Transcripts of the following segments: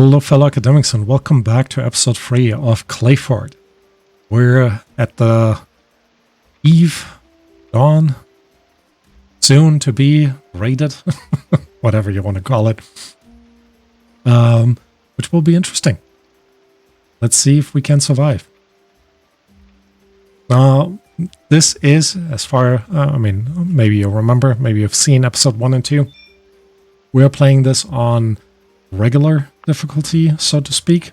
Hello fellow academics and welcome back to episode 3 of Clayford. We're at the dawn, soon to be raided, whatever you want to call it, which will be interesting. Let's see if we can survive. This is, as far, maybe you remember, maybe you've seen episode 1 and 2. We're playing this on regular difficulty, so to speak,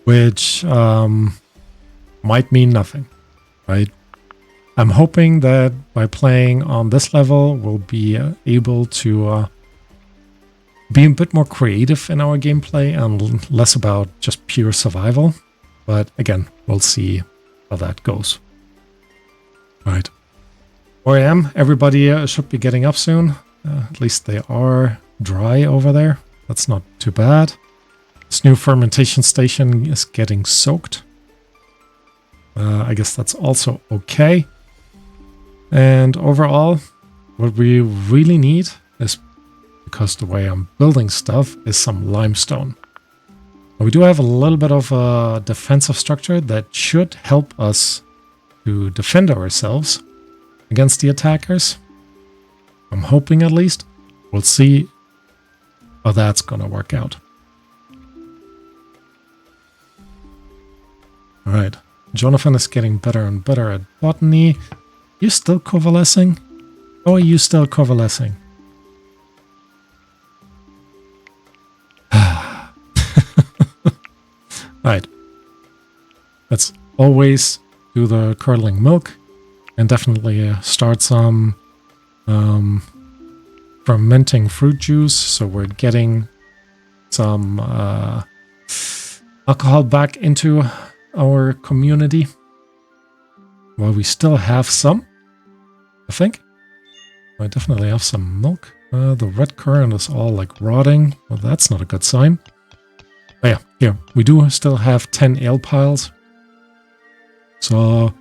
which might mean nothing, right? I'm hoping that by playing on this level, we'll be able to be a bit more creative in our gameplay and less about just pure survival. But again, we'll see how that goes. All right. 4 a.m. Everybody should be getting up soon. At least they are dry over there. That's not too bad. This new fermentation station is getting soaked. I guess that's also okay. And overall, what we really need is, because the way I'm building stuff, is some limestone. We do have a little bit of a defensive structure that should help us to defend ourselves against the attackers. I'm hoping, at least. We'll see how that's gonna work out. Alright, Jonathan is getting better and better at botany. You still coalescing? How are you still coalescing? Alright. Let's always do the curdling milk and definitely start some fermenting fruit juice, so we're getting some alcohol back into our community. Well, we still have some, I think. I definitely have some milk. The red currant is all like rotting. Well, that's not a good sign. Oh yeah, here, we do still have 10 ale piles. So,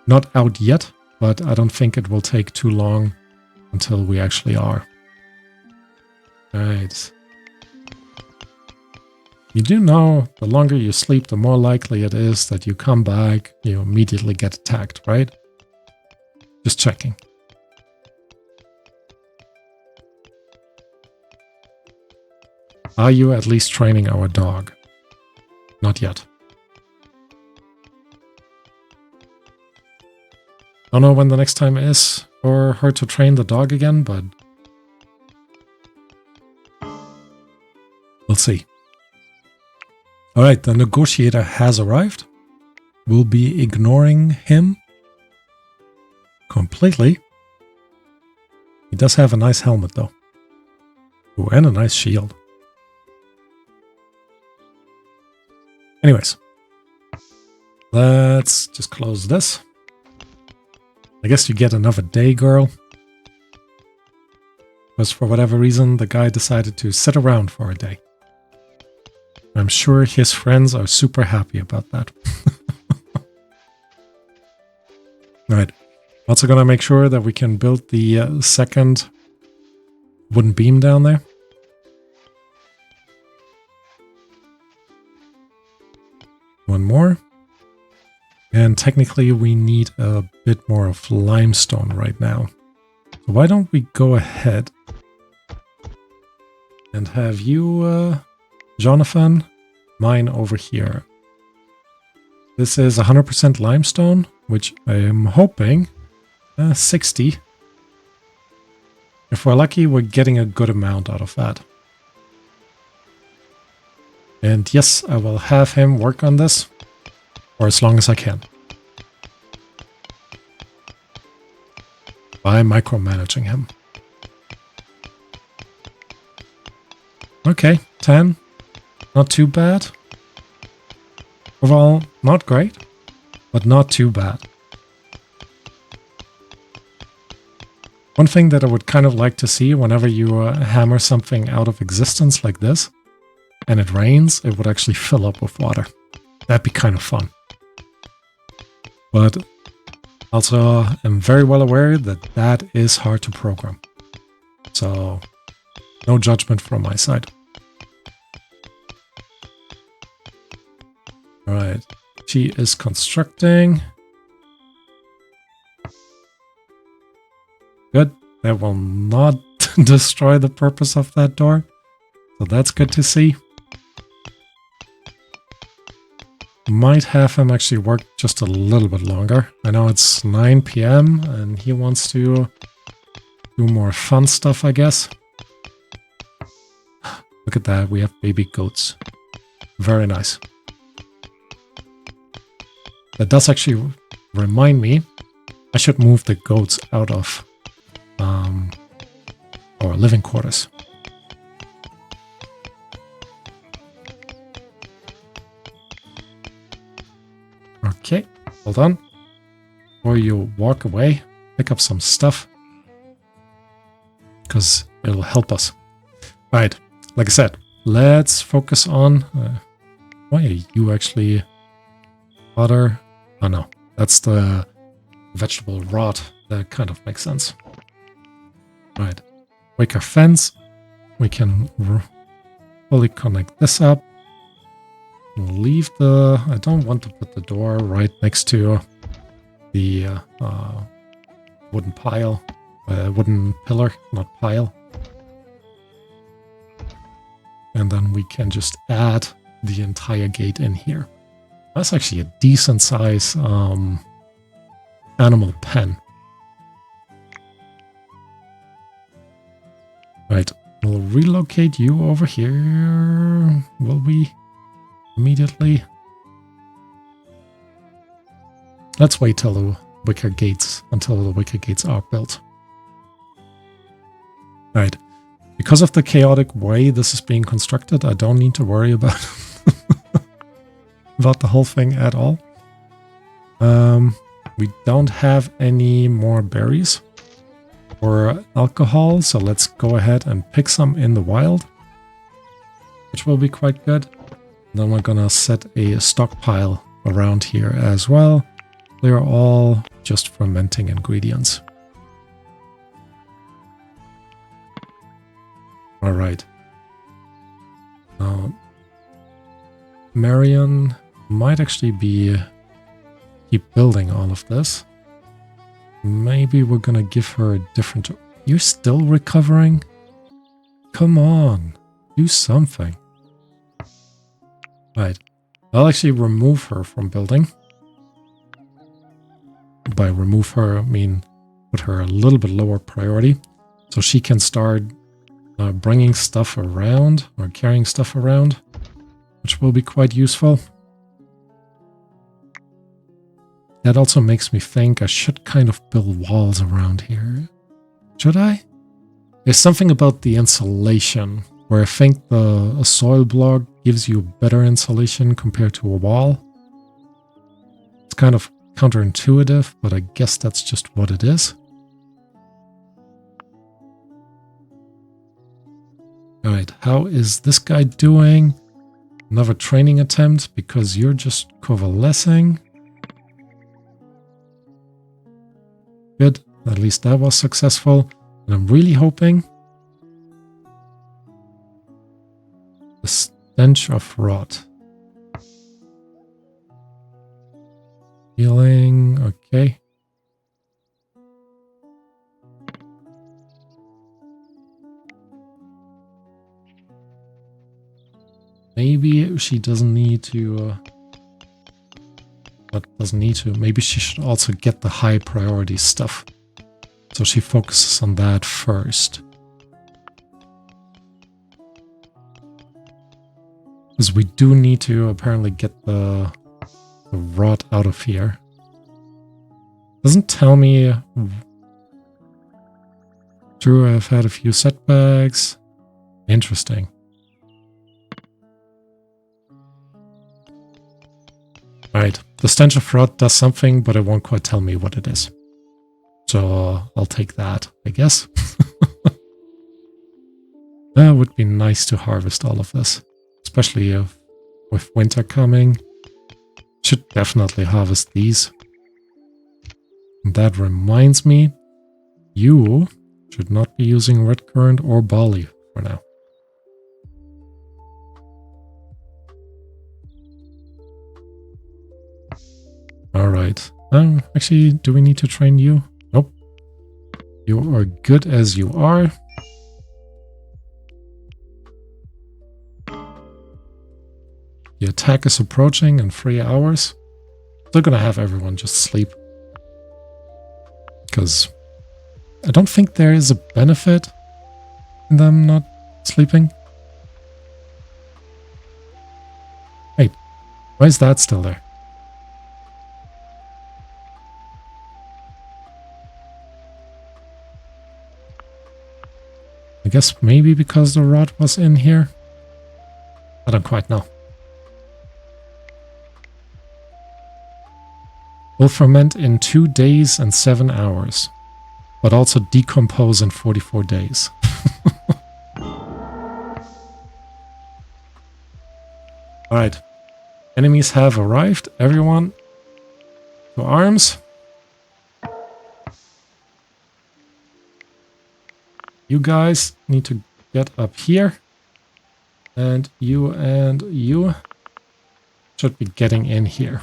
not out yet, but I don't think it will take too long until we actually are. Right. You do know the longer you sleep, the more likely it is that you come back, you immediately get attacked, right? Just checking. Are you at least training our dog? Not yet. Don't know when the next time is for her to train the dog again, but we'll see. Alright, the negotiator has arrived. We'll be ignoring him completely. He does have a nice helmet, though. Ooh, and a nice shield. Anyways, let's just close this. I guess you get another day, girl. Because for whatever reason, the guy decided to sit around for a day. I'm sure his friends are super happy about that. Alright. Also gonna make sure that we can build the second wooden beam down there. One more. And technically we need a bit more of limestone right now. So why don't we go ahead and have you, Jonathan, mine over here. This is 100% limestone, which I am hoping 60. If we're lucky, we're getting a good amount out of that. And yes, I will have him work on this for as long as I can. By micromanaging him. Okay, 10. Not too bad. Overall, not great, but not too bad. One thing that I would kind of like to see whenever you hammer something out of existence like this, and it rains, it would actually fill up with water. That'd be kind of fun. But also, I'm very well aware that that is hard to program. So, no judgment from my side. Right. She is constructing. Good. That will not destroy the purpose of that door. So that's good to see. Might have him actually work just a little bit longer. I know it's 9 p.m. and he wants to do more fun stuff, I guess. Look at that. We have baby goats. Very nice. That does actually remind me, I should move the goats out of our living quarters. Okay, hold on. Before you walk away, pick up some stuff. Because it'll help us. Alright, like I said, let's focus on... why are you actually... Butter? Oh no, that's the vegetable rot. That kind of makes sense. Right. Wicker fence. We can fully connect this up. Leave the... I don't want to put the door right next to the wooden pile. Wooden pillar, not pile. And then we can just add the entire gate in here. That's actually a decent size animal pen. Right, we'll relocate you over here. Will we immediately? Let's wait till the wicker gates, until the wicker gates are built. Right, because of the chaotic way this is being constructed, I don't need to worry about about the whole thing at all. We don't have any more berries or alcohol, so let's go ahead and pick some in the wild, which will be quite good. And then we're gonna set a stockpile around here as well. They're all just fermenting ingredients. All right. Marion might actually keep building all of this. Maybe we're gonna give her a different... You're still recovering? Come on, do something. Right, I'll actually remove her from building. By remove her, I mean put her a little bit lower priority, so she can start bringing stuff around or carrying stuff around, which will be quite useful. That also makes me think I should kind of build walls around here. Should I? There's something about the insulation where I think a soil block gives you better insulation compared to a wall. It's kind of counterintuitive, but I guess that's just what it is. Alright, how is this guy doing? Another training attempt because you're just coalescing. Good, at least that was successful. And I'm really hoping the stench of rot. Healing, okay. Maybe she doesn't need to... doesn't need to. Maybe she should also get the high priority stuff. So she focuses on that first. Because we do need to apparently get the rot out of here. Doesn't tell me... True, I've had a few setbacks. Interesting. Alright, the stench of rot does something, but it won't quite tell me what it is. So I'll take that, I guess. That would be nice to harvest all of this. Especially with winter coming. Should definitely harvest these. And that reminds me, you should not be using red currant or barley for now. Alright. Actually, do we need to train you? Nope. You are good as you are. The attack is approaching in 3 hours. Still gonna have everyone just sleep. Because I don't think there is a benefit in them not sleeping. Wait, why is that still there? I guess maybe because the rod was in here? I don't quite know. Will ferment in 2 days and 7 hours, but also decompose in 44 days. Alright. Enemies have arrived. Everyone to arms. You guys need to get up here. And you should be getting in here.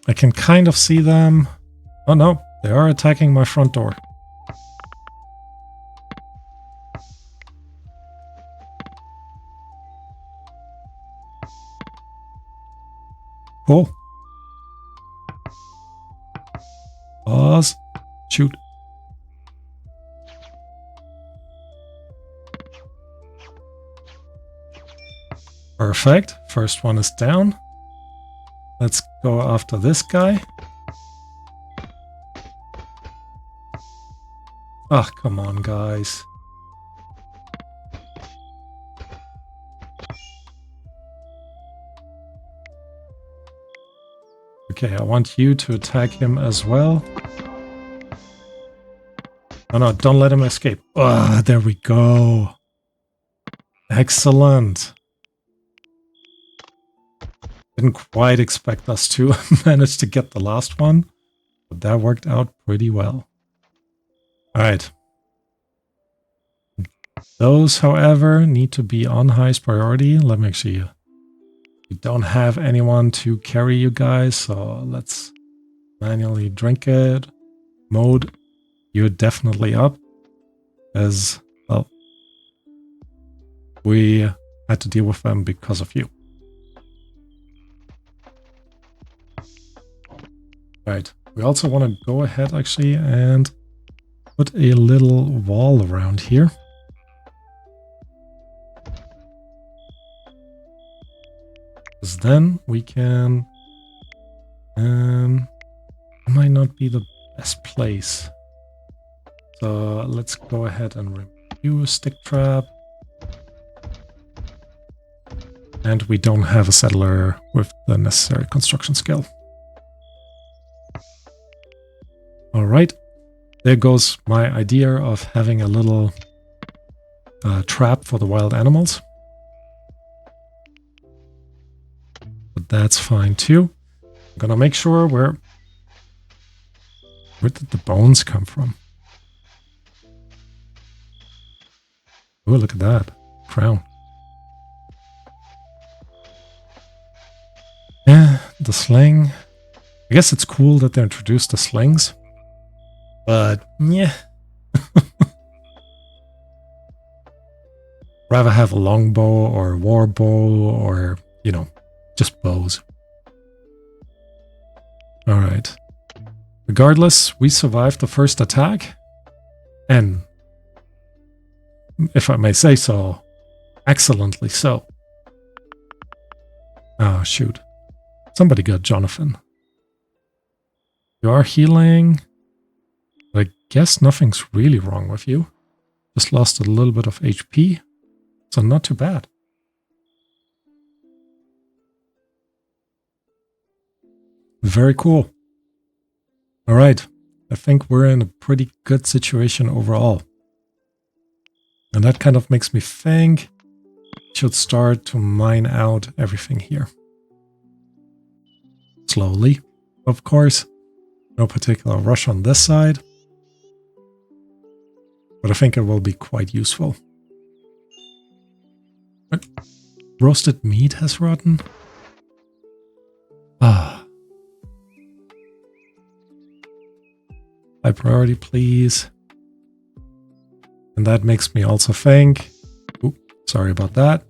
I can kind of see them. Oh no, they are attacking my front door. Cool. Pause. Shoot. Perfect. First one is down. Let's go after this guy. Ah, come on, guys. Okay, I want you to attack him as well. Oh no, don't let him escape. Ah, there we go. Excellent. Didn't quite expect us to manage to get the last one, but that worked out pretty well. Alright. Those, however, need to be on highest priority. Let me see. We don't have anyone to carry you guys, so let's manually drink it. Mode, you're definitely up. As, well, we had to deal with them because of you. Right. We also want to go ahead, actually, and put a little wall around here. Because then we can... it might not be the best place. So let's go ahead and review a stick trap. And we don't have a settler with the necessary construction skill. Alright, there goes my idea of having a little trap for the wild animals. But that's fine too. I'm gonna make sure where did the bones come from? Oh, look at that. Crown. Yeah, the sling. I guess it's cool that they introduced the slings. But, yeah. Rather have a longbow or a war bow or, you know, just bows. Alright. Regardless, we survived the first attack. And, if I may say so, excellently so. Oh, shoot. Somebody got Jonathan. You are healing. I guess nothing's really wrong with you. Just lost a little bit of HP. So not too bad. Very cool. Alright. I think we're in a pretty good situation overall. And that kind of makes me think I should start to mine out everything here. Slowly, of course. No particular rush on this side. But I think it will be quite useful. Right. Roasted meat has rotten. Ah. High priority, please. And that makes me also think. Oops, sorry about that.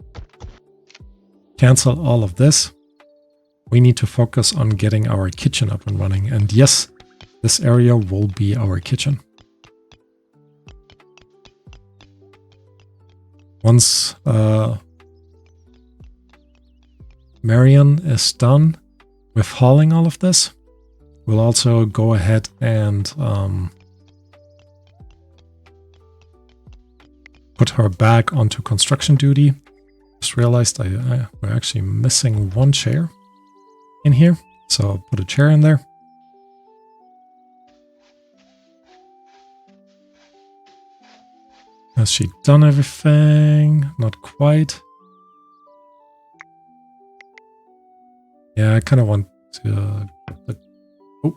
Cancel all of this. We need to focus on getting our kitchen up and running. And yes, this area will be our kitchen. Once Marion is done with hauling all of this, we'll also go ahead and put her back onto construction duty. Just realized we're actually missing one chair in here, so I'll put a chair in there. Has she done everything? Not quite. Yeah, I kind of want to... Oh.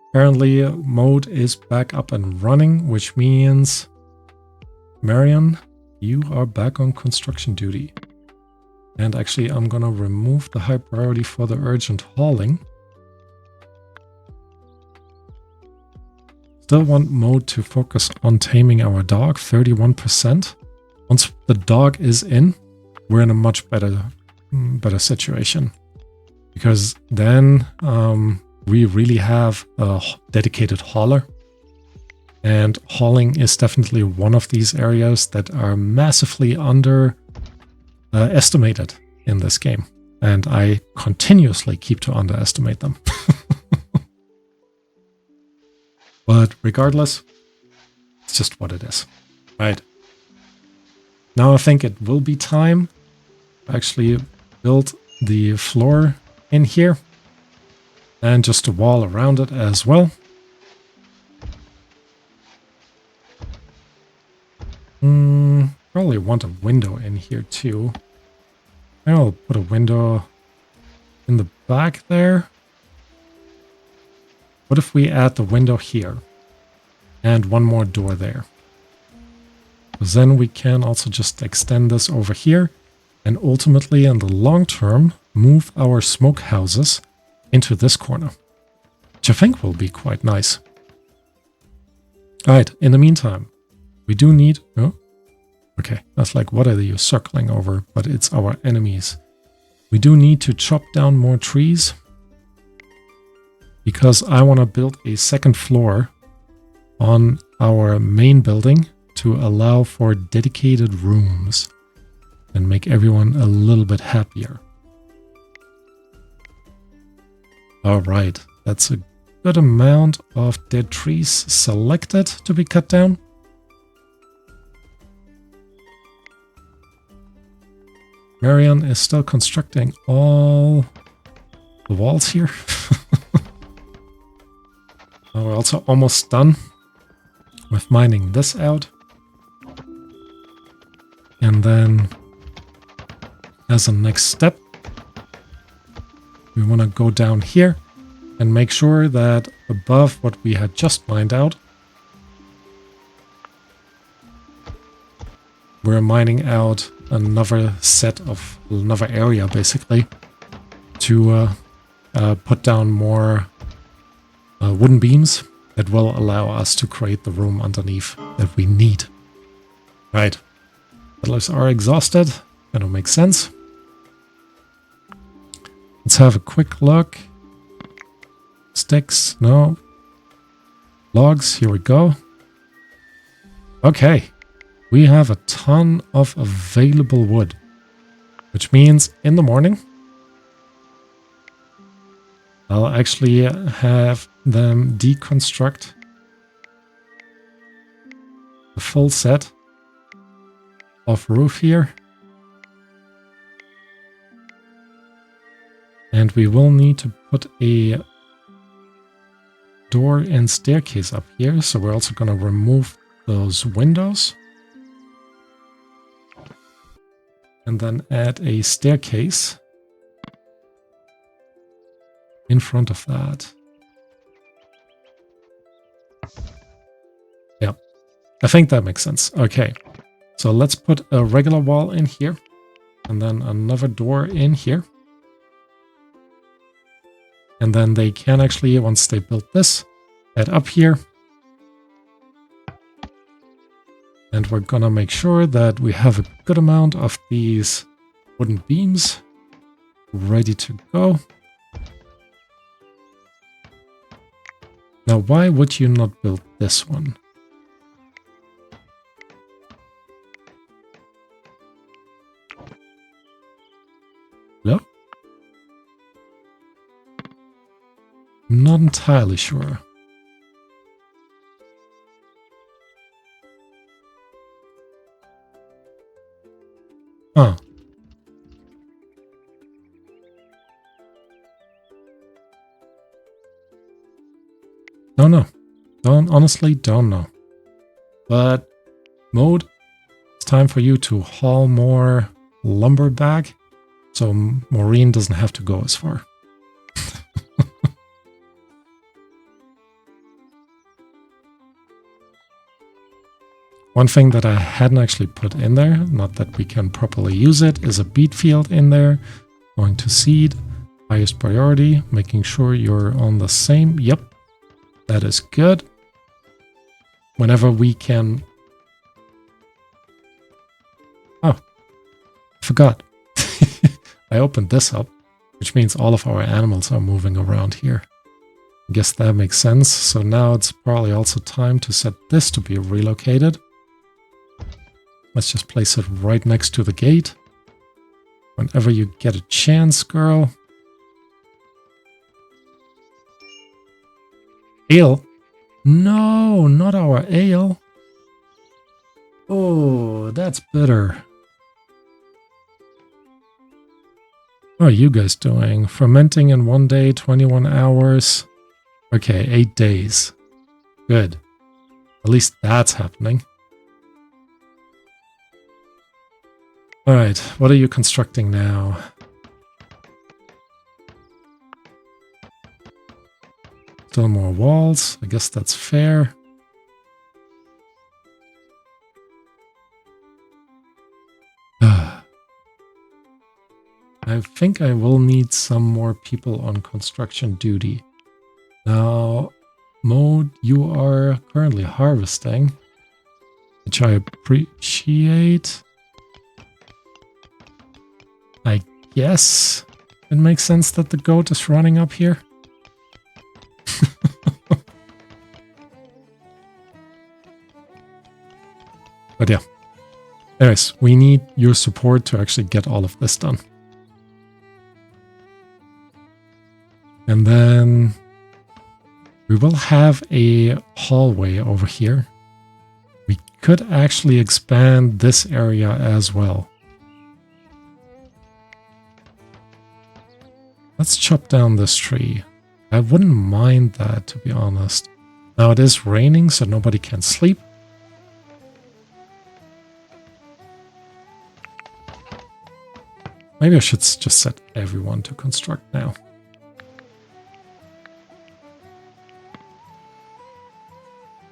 Apparently, mode is back up and running, which means... Marion, you are back on construction duty. And actually, I'm gonna remove the high priority for the urgent hauling. Still want mode to focus on taming our dog, 31%. Once the dog is in, we're in a much better situation. Because then we really have a dedicated hauler. And hauling is definitely one of these areas that are massively estimated in this game. And I continuously keep to underestimate them. But regardless, it's just what it is. Right. Now I think it will be time to actually build the floor in here. And just a wall around it as well. Probably want a window in here too. I'll put a window in the back there. What if we add the window here and one more door there? Because then we can also just extend this over here and ultimately in the long term move our smoke houses into this corner, which I think will be quite nice. All right, in the meantime, we do need... Oh, okay, that's like, what are you circling over? But it's our enemies. We do need to chop down more trees. Because I want to build a second floor on our main building to allow for dedicated rooms and make everyone a little bit happier. All right, that's a good amount of dead trees selected to be cut down. Marion is still constructing all the walls here. We're also almost done with mining this out. And then as a next step, we want to go down here and make sure that above what we had just mined out, we're mining out another area basically to put down more wooden beams that will allow us to create the room underneath that we need. Right. Settlers are exhausted. That'll make sense. Let's have a quick look. Sticks, no. Logs, here we go. Okay. We have a ton of available wood, which means in the morning, I'll actually have them deconstruct the full set of roof here. And we will need to put a door and staircase up here. So we're also going to remove those windows. And then add a staircase in front of that. Yeah, I think that makes sense. Okay, so let's put a regular wall in here. and then another door in here. And then they can actually, once they build this, head up here. And we're gonna make sure that we have a good amount of these wooden beams ready to go. Now, why would you not build this one? Hello? I'm not entirely sure. Huh. Don't know. Honestly don't know. But Mode, it's time for you to haul more lumber back so Maureen doesn't have to go as far. One thing that I hadn't actually put in there, not that we can properly use it, is a beet field in there. Going to seed, highest priority, making sure you're on the same. Yep, that is good. Whenever we can... Oh, I forgot. I opened this up, which means all of our animals are moving around here. I guess that makes sense. So now it's probably also time to set this to be relocated. Let's just place it right next to the gate. Whenever you get a chance, girl. Ale? No, not our ale. Oh, that's bitter. What are you guys doing? Fermenting in 1 day, 21 hours. Okay, 8 days. Good. At least that's happening. Alright, what are you constructing now? Still more walls. I guess that's fair. I think I will need some more people on construction duty. Now, Mode, you are currently harvesting, which I appreciate. I guess it makes sense that the goat is running up here. But yeah. Anyways, we need your support to actually get all of this done. And then we will have a hallway over here. We could actually expand this area as well. Let's chop down this tree. I wouldn't mind that, to be honest. Now it is raining, so nobody can sleep. Maybe I should just set everyone to construct now.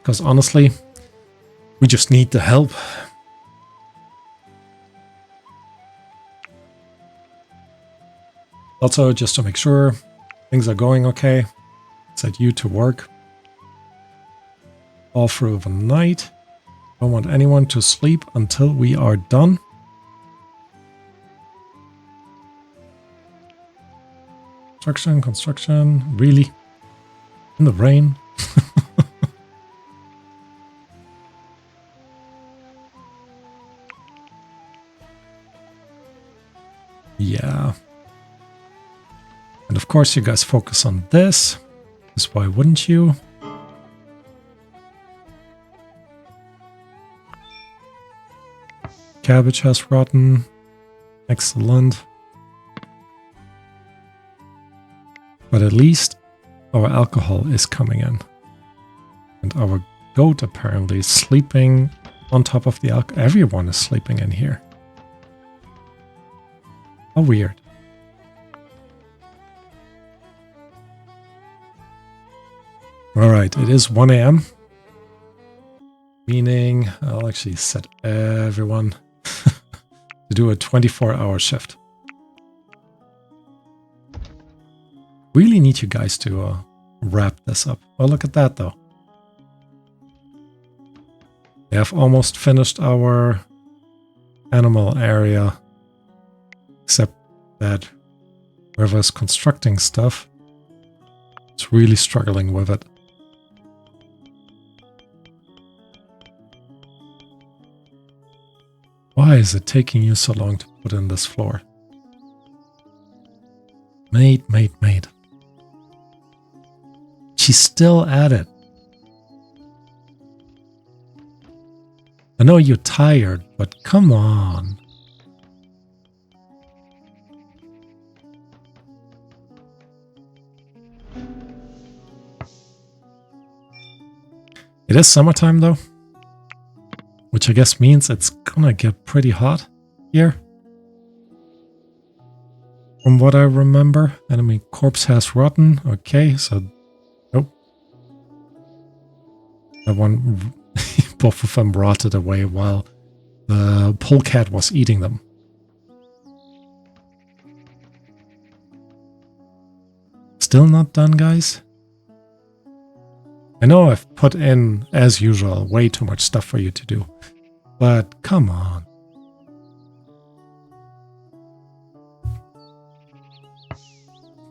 Because honestly, we just need the help. Also, just to make sure things are going okay, set you to work all through the night. Don't want anyone to sleep until we are done. Construction, really? In the rain? Yeah. And of course you guys focus on this, because why wouldn't you? Cabbage has rotten. Excellent. But at least our alcohol is coming in. And our goat apparently is sleeping on top of the alcohol. Everyone is sleeping in here. How weird. Alright, it is 1 AM. Meaning I'll actually set everyone to do a 24-hour shift. Really need you guys to wrap this up. Oh, look at that though. We have almost finished our animal area, except that whoever's constructing stuff is really struggling with it. Why is it taking you so long to put in this floor? Mate. She's still at it. I know you're tired, but come on. It is summertime though, which I guess means it's gonna get pretty hot here. From what I remember, enemy corpse has rotten. Okay, so nope. That one, both of them rotted away while the polecat was eating them. Still not done, guys? I know I've put in, as usual, way too much stuff for you to do, but come on.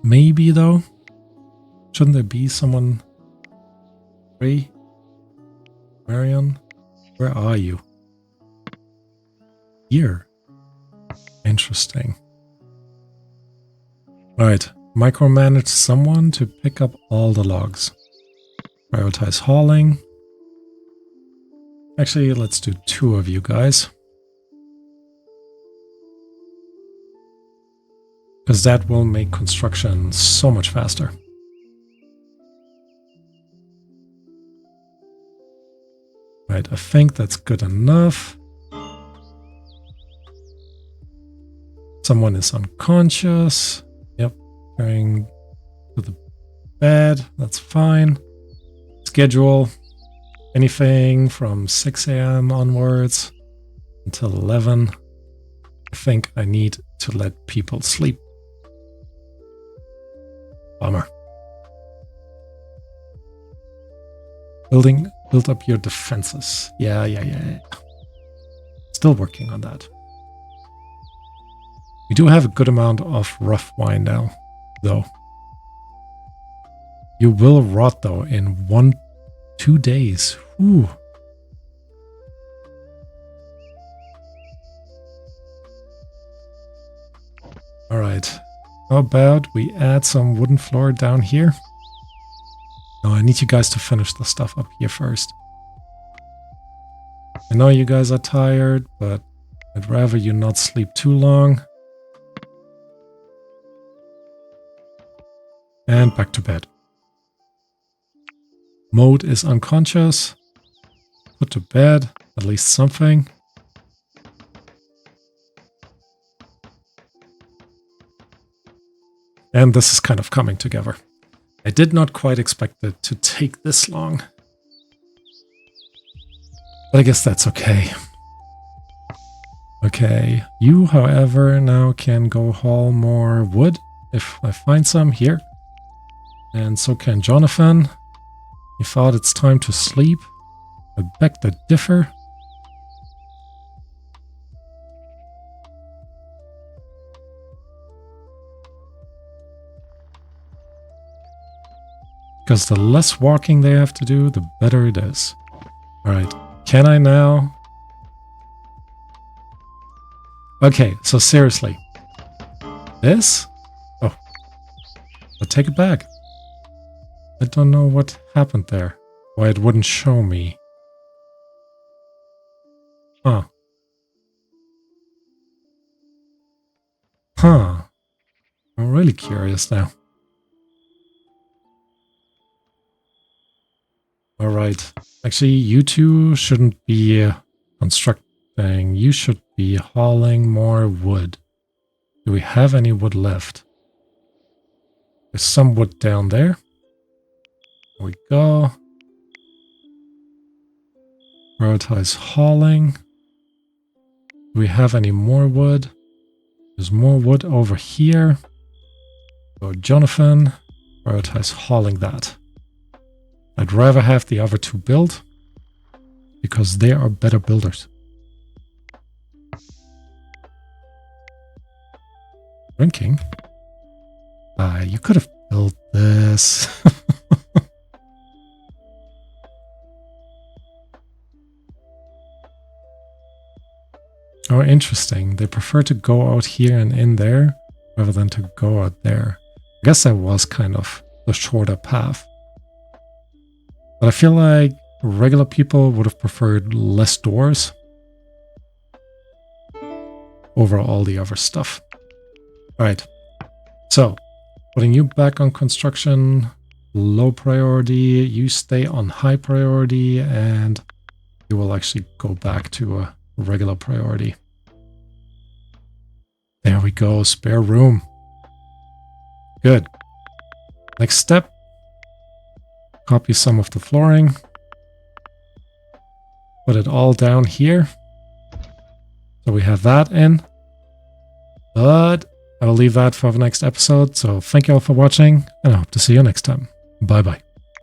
Maybe though? Shouldn't there be someone? Ray? Marion? Where are you? Here. Interesting. Alright, micromanage someone to pick up all the logs. Prioritize hauling. Actually, let's do 2 of you guys. Because that will make construction so much faster. Right, I think that's good enough. Someone is unconscious. Yep, going to the bed. That's fine. Schedule anything from 6 a.m. onwards until 11. I think I need to let people sleep. Bummer. Build up your defenses. Yeah. Still working on that. We do have a good amount of rough wine now, though. You will rot, though, in 1-2 days. Ooh. Alright. How about we add some wooden floor down here? No, I need you guys to finish the stuff up here first. I know you guys are tired, but I'd rather you not sleep too long. And back to bed. Mode is unconscious. Put to bed, at least something. And this is kind of coming together. I did not quite expect it to take this long. But I guess that's okay. Okay, you, however, now can go haul more wood if I find some here. And so can Jonathan. He thought it's time to sleep. I beg to differ. Because the less walking they have to do, the better it is. Alright, can I now? Okay, so seriously. This? Oh. But take it back. I don't know what happened there. Why it wouldn't show me. Huh. Huh. I'm really curious now. Alright. Actually, you two shouldn't be constructing. You should be hauling more wood. Do we have any wood left? There's some wood down there. There we go. Prioritize hauling. Do we have any more wood? There's more wood over here. So Jonathan, prioritize hauling that. I'd rather have the other two build because they are better builders. Drinking? You could have built this. Oh, interesting. They prefer to go out here and in there rather than to go out there. I guess that was kind of the shorter path. But I feel like regular people would have preferred less doors over all the other stuff. Alright, so putting you back on construction, low priority, you stay on high priority, and you will actually go back to a regular priority. There we go, spare room. Good. Next step, copy some of the flooring, put it all down here. So we have that in, but I will leave that for the next episode. So thank you all for watching, and I hope to see you next time. Bye bye.